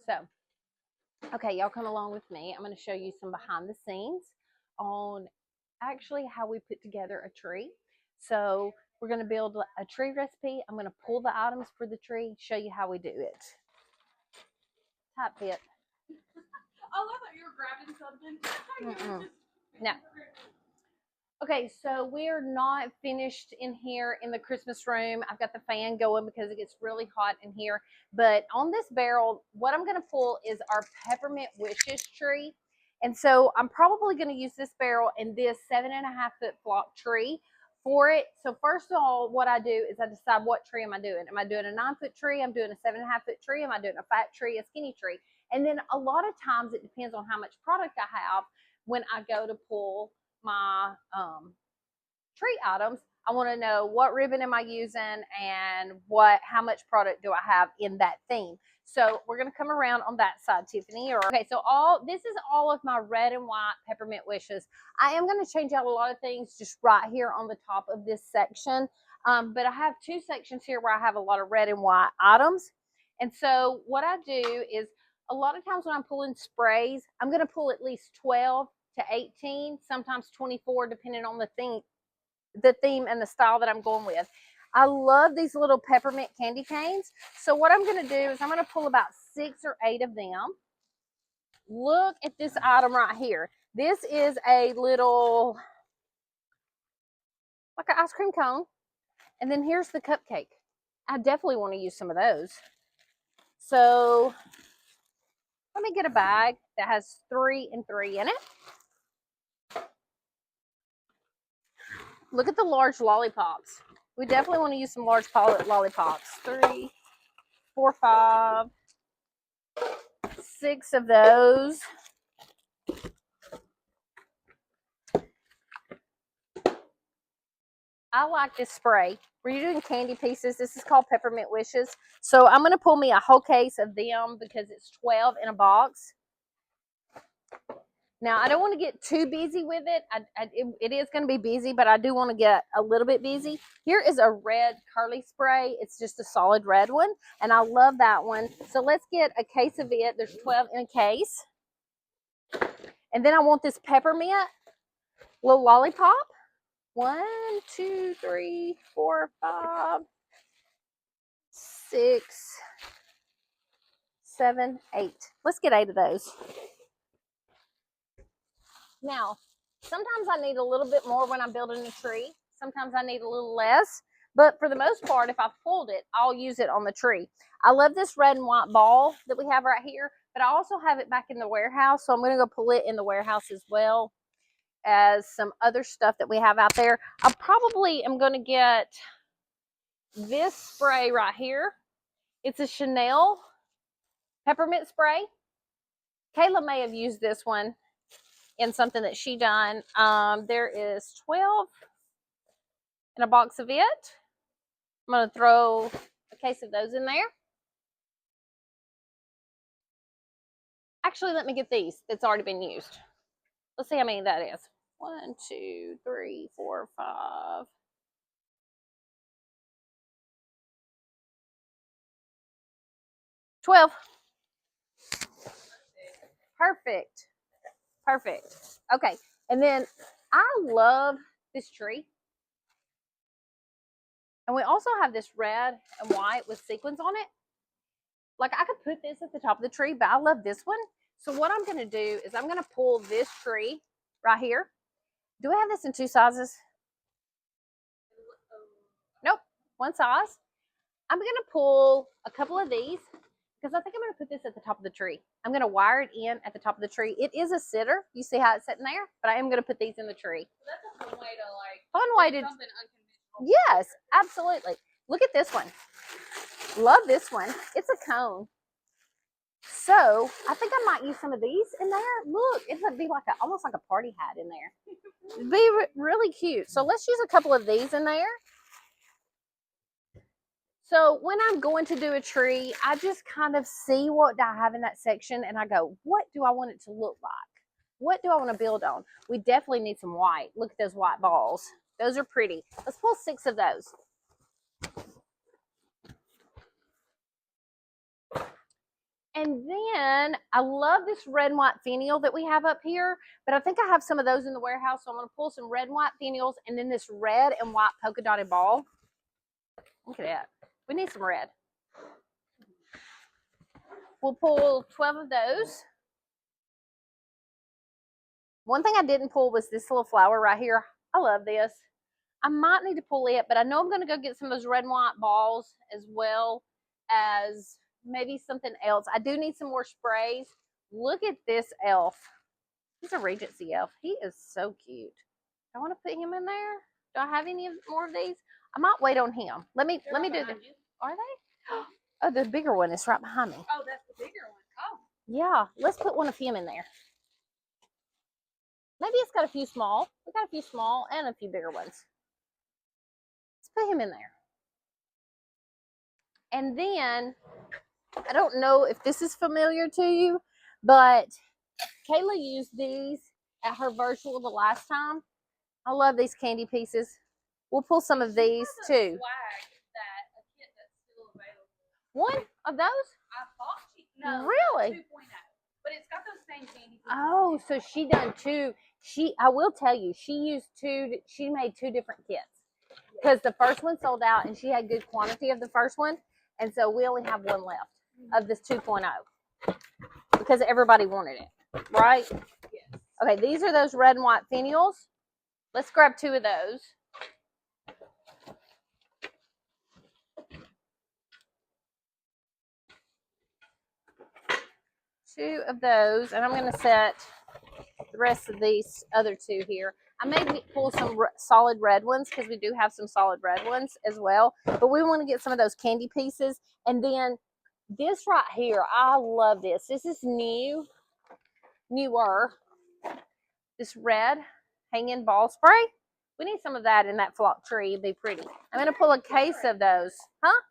So, okay, y'all come along with me. I'm going to show you some behind the scenes on actually how we put together a tree. So we're going to build a tree recipe. I'm going to pull the items for the tree, show you how we do it. Type it. Oh, I thought you were grabbing something. No. Okay, so we're not finished in here in the Christmas room. I've got the fan going because it gets really hot in here. But on this barrel, what I'm going to pull is our Peppermint Wishes tree. And so I'm probably going to use this barrel and this 7.5-foot flock tree for it. So first of all, what I do is I decide what tree am I doing. Am I doing a 9-foot tree? I'm doing a 7.5-foot tree. Am I doing a fat tree, a skinny tree? And then a lot of times it depends on how much product I have when I go to pull my tree items. I want to know what ribbon am I using and how much product do I have in that theme. So we're going to come around on that side, Tiffany. Okay, so this is all of my red and white Peppermint Wishes. I am going to change out a lot of things just right here on the top of this section. But I have two sections here where I have a lot of red and white items. And so what I do is a lot of times when I'm pulling sprays, I'm going to pull at least 12 to 18, sometimes 24, depending on the theme and the style that I'm going with. I love these little peppermint candy canes. So what I'm going to do is I'm going to pull about 6 or 8 of them. Look at this item right here. This is a little, like an ice cream cone. And then here's the cupcake. I definitely want to use some of those. So let me get a bag that has 3 and 3 in it. Look at the large lollipops. We definitely want to use some large lollipops. 3, 4, 5, 6 of those. I like this spray. Were you doing candy pieces? This is called Peppermint Wishes. So I'm going to pull me a whole case of them because it's 12 in a box. Now, I don't want to get too busy with it. It is going to be busy, but I do want to get a little bit busy. Here is a red curly spray. It's just a solid red one, and I love that one. So let's get a case of it. There's 12 in a case. And then I want this peppermint little lollipop. 1, 2, 3, 4, 5, 6, 7, 8. Let's get 8 of those. Now, sometimes I need a little bit more when I'm building a tree. Sometimes I need a little less. But for the most part, if I pulled it, I'll use it on the tree. I love this red and white ball that we have right here, but I also have it back in the warehouse. So I'm going to go pull it in the warehouse as well as some other stuff that we have out there. I probably am going to get this spray right here. It's a Chanel peppermint spray. Kayla may have used this one in something that she done. There is 12 in a box of it. I'm going to throw a case of those in there. Actually, let me get these that's already been used. Let's see how many that is. 1, 2, 3, 4, 5. 12. Perfect. Perfect. Okay. And then I love this tree. And we also have this red and white with sequins on it. Like I could put this at the top of the tree, but I love this one. So what I'm going to do is I'm going to pull this tree right here. Do we have this in 2 sizes? Nope. 1 size. I'm going to pull a couple of these because I think I'm going to put this at the top of the tree. I'm going to wire it in at the top of the tree. It is a sitter. You see how it's sitting there? But I am going to put these in the tree. That's a fun way to something unconventional. Yes, absolutely. Look at this one. Love this one. It's a cone. So I think I might use some of these in there. Look, it would be like almost like a party hat in there. It'd be really cute. So let's use a couple of these in there. So when I'm going to do a tree, I just kind of see what I have in that section and I go, what do I want it to look like? What do I want to build on? We definitely need some white. Look at those white balls. Those are pretty. Let's pull 6 of those. And then I love this red and white finial that we have up here, but I think I have some of those in the warehouse. So I'm going to pull some red and white finials and then this red and white polka dotted ball. Look at that. We need some red. We'll pull 12 of those. One thing I didn't pull was this little flower right here. I love this. I might need to pull it, but I know I'm going to go get some of those red and white balls as well as maybe something else. I do need some more sprays. Look at this elf. He's a Regency elf. He is so cute. I want to put him in there. Do I have any more of these? I might wait on him. Let me do this. Are they? Oh, the bigger one is right behind me. Oh, that's the bigger one. Oh. Yeah, let's put one of him in there. Maybe it's got a few small. We got a few small and a few bigger ones. Let's put him in there. And then, I don't know if this is familiar to you, but Kayla used these at her virtual the last time. I love these candy pieces. We'll pull some of these too. One of those? I thought no. Really? 2.0. But it's got those same candy. Oh, so she done two. I will tell you, she used two. She made two different kits because the first one sold out, and she had good quantity of the first one, and so we only have one left of this 2.0 because everybody wanted it, right? Yes. Okay, these are those red and white finials. Let's grab two of those. Two of those, and I'm going to set the rest of these other two here. I may pull some solid red ones because we do have some solid red ones as well, but we want to get some of those candy pieces. And then this right here, I love this. This is newer. This red hanging ball spray. We need some of that in that flock tree. It'd be pretty. I'm going to pull a case of those. Huh?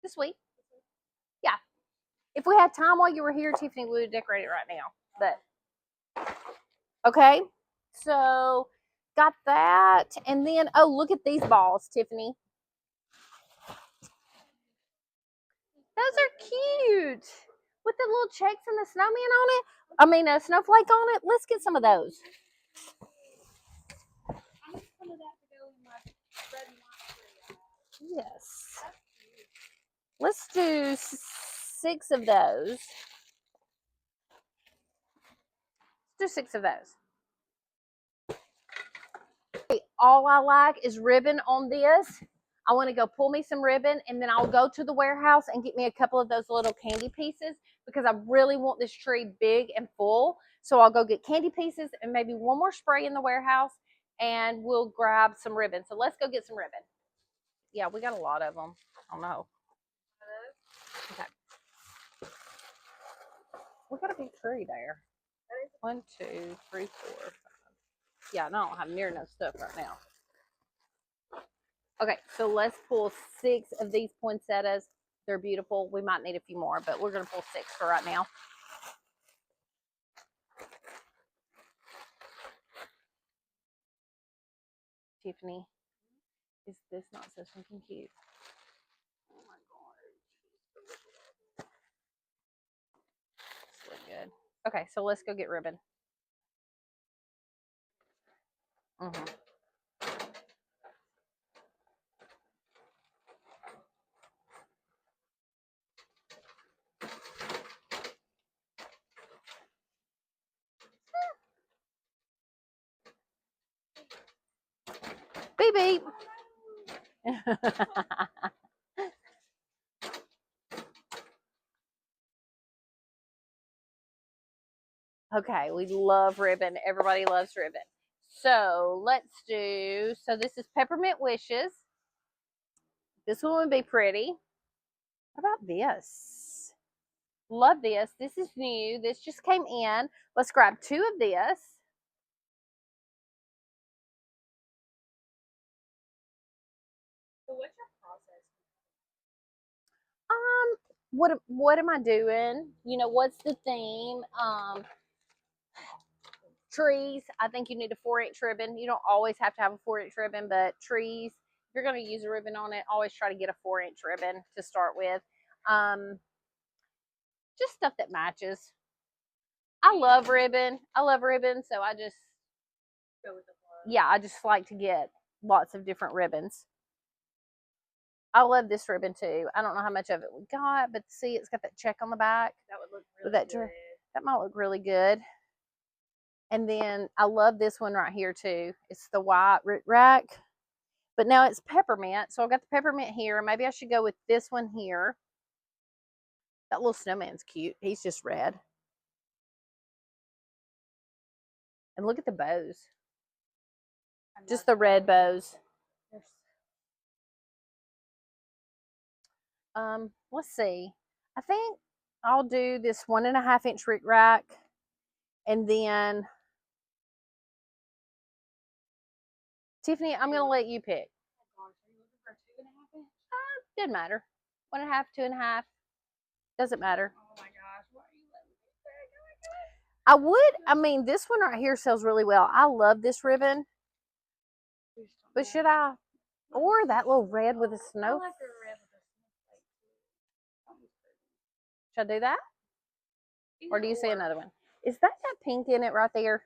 This week. Yeah. If we had time while you were here, Tiffany, we would decorate it right now. But okay, so got that, and then oh, look at these balls, Tiffany. Those are cute with the little checks and the snowman on it. I mean, a snowflake on it. Let's get some of those. I need some of that to go in my red and white tree. Yes. Let's do 6 of those. Let's do 6 of those. All I like is ribbon on this. I want to go pull me some ribbon, and then I'll go to the warehouse and get me a couple of those little candy pieces because I really want this tree big and full. So I'll go get candy pieces and maybe one more spray in the warehouse, and we'll grab some ribbon. So let's go get some ribbon. Yeah, we got a lot of them. I don't know. Okay. We got a big tree there. 1, 2, 3, 4, 5. Yeah, I don't have near enough stuff right now. Okay, so let's pull 6 of these poinsettias. They're beautiful. We might need a few more, but we're going to pull 6 for right now. Tiffany, is this not so something cute? Oh my god. This look good. Okay, so let's go get ribbon. Beep beep. Okay, we love ribbon. Everybody loves ribbon. So let's do, so this is Peppermint Wishes. This one would be pretty. How about this? Love this. This is new. This just came in. Let's grab 2 of this. So what's your process? What am I doing? You know, what's the theme? Trees. I think you need a 4-inch ribbon. You don't always have to have a 4-inch ribbon, but trees, if you're going to use a ribbon on it, always try to get a 4-inch ribbon to start with. Just stuff that matches. I love ribbon. So I just Go with the flow. yeah, I just like to get lots of different ribbons. I love this ribbon too. I don't know how much of it we got, but see, it's got that check on the back. That would look With really that good. That might look really good. And then I love this one right here too. It's the white rack, but now it's peppermint. So I've got the peppermint here. Maybe I should go with this one here. That little snowman's cute. He's just red. And look at the bows. Just the red bows. Let's see. I think I'll do this 1.5 inch rick rack, and then Tiffany, I'm gonna let you pick. Are you looking for 2.5 inch? Doesn't matter. 1.5, 2.5, doesn't matter. Oh my gosh, why are you letting me pick? I would. I mean, this one right here sells really well. I love this ribbon, but should I? Or that little red with a snow? I like the red with the snowflake. Should I do that? Or do you see another one? Is that pink in it right there?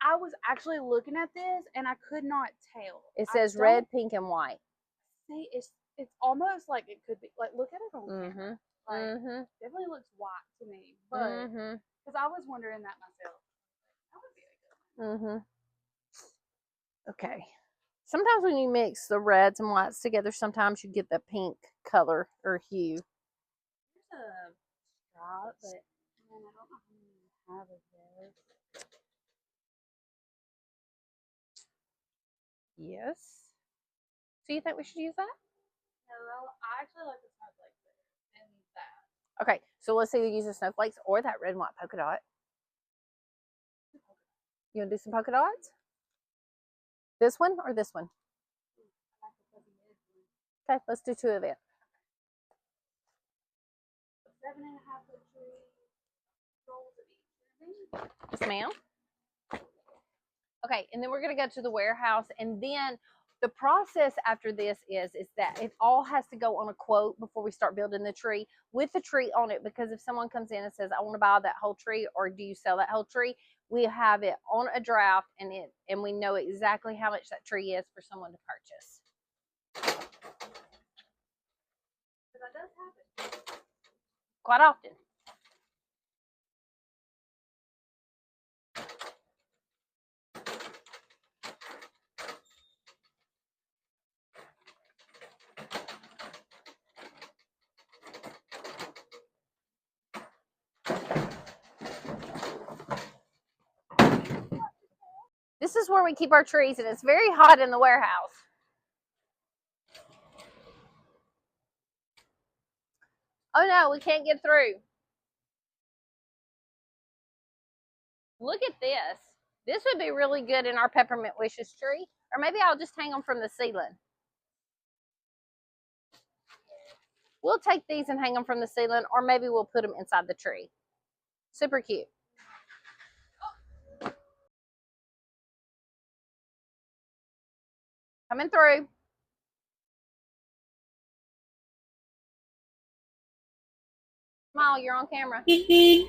I was actually looking at this and I could not tell. It says red, pink, and white. See, it's almost like it could be like look at it on camera. Like, definitely looks white to me, but because I was wondering that myself. That would be a good one. Okay. Sometimes when you mix the reds and whites together, sometimes you get the pink color or hue. There's a stripe, but man, I don't know how many you have of those. Yes. So you think we should use that? No, I actually like the snowflakes better than that. Okay, so let's either use the snowflakes or that red and white polka dot. You want to do some polka dots? This one or this one? Okay, let's do 2 of it. 7.5 foot tree, rolls of each. Yes, ma'am. Okay, and then we're going to go to the warehouse, and then the process after this is that it all has to go on a quote before we start building the tree with the tree on it, because if someone comes in and says, I want to buy that whole tree, or do you sell that whole tree, we have it on a draft, and we know exactly how much that tree is for someone to purchase. So that does happen. Quite often. This is where we keep our trees, and it's very hot in the warehouse. Oh no, we can't get through. Look at this. This would be really good in our Peppermint Wishes tree. Or maybe I'll just hang them from the ceiling. We'll take these and hang them from the ceiling, or maybe we'll put them inside the tree. Super cute. Coming through. Smile, you're on camera. Okay,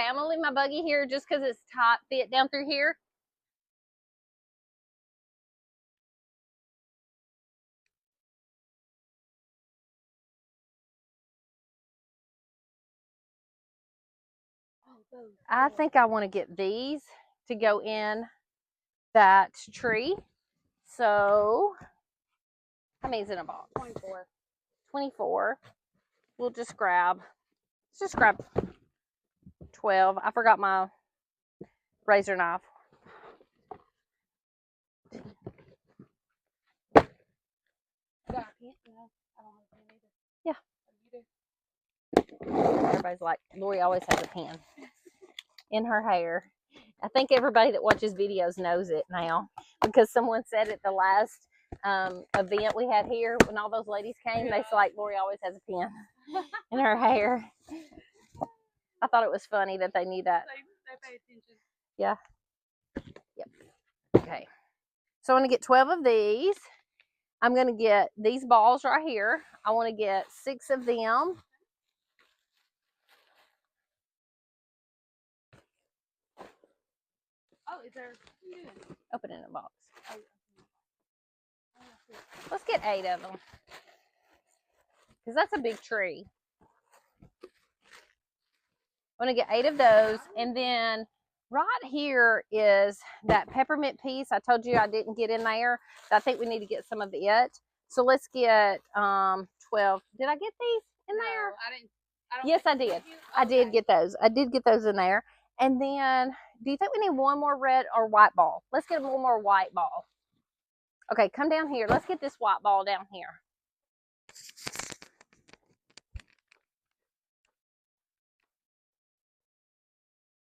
I'm gonna leave my buggy here just because it's tight fit down through here. I think I want to get these to go in that tree. So, how many is in a box? 24. 24. We'll just grab, let's just grab 12. I forgot my razor knife. Got a pen? No, I don't have a pen either. Yeah. You do. Everybody's like, Lorie always has a pen in her hair. I think everybody that watches videos knows it now, because someone said at the last event we had here, when all those ladies came, they said like, Lorie always has a pen in her hair. I thought it was funny that they knew that. They Pay attention. Yeah. Yep. Okay. So I'm going to get 12 of these. I'm going to get these balls right here. I want to get 6 of them. Oh, is there? Yeah. Open in a box. Oh, Let's get 8 of them. Because that's a big tree. I'm going to get 8 of those. And then right here is that peppermint piece. I told you I didn't get in there. I think we need to get some of it. So let's get 12. Did I get these in there? I didn't. Yes, I did. I did get those. I did get those in there. And then, do you think we need one more red or white ball? Let's get one more white ball. Okay, come down here. Let's get this white ball down here.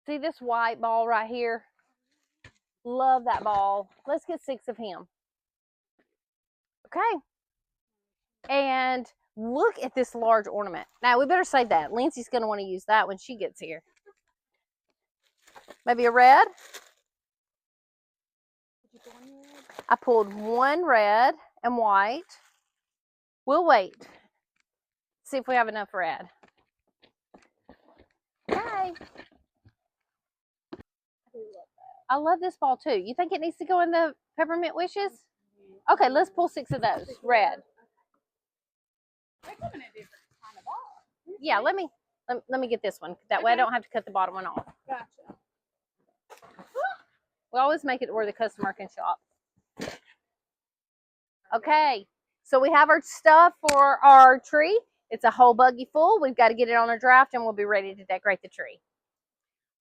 See this white ball right here? Love that ball. Let's get 6 of him. Okay. And look at this large ornament. Now, we better save that. Lindsay's going to want to use that when she gets here. Maybe a red? I pulled 1 red and white. We'll wait. See if we have enough red. Okay. I love this ball too. You think it needs to go in the peppermint wishes? Okay, let's pull 6 of those. Red. They come in a different kind of ball. Yeah, let me get this one. That way I don't have to cut the bottom one off. Gotcha. We always make it where the customer can shop. Okay, so we have our stuff for our tree. It's a whole buggy full. We've got to get it on a draft and we'll be ready to decorate the tree.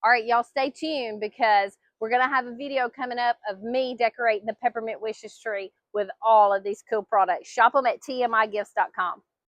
All right, y'all stay tuned because we're going to have a video coming up of me decorating the Peppermint Wishes tree with all of these cool products. Shop them at tmigifts.com.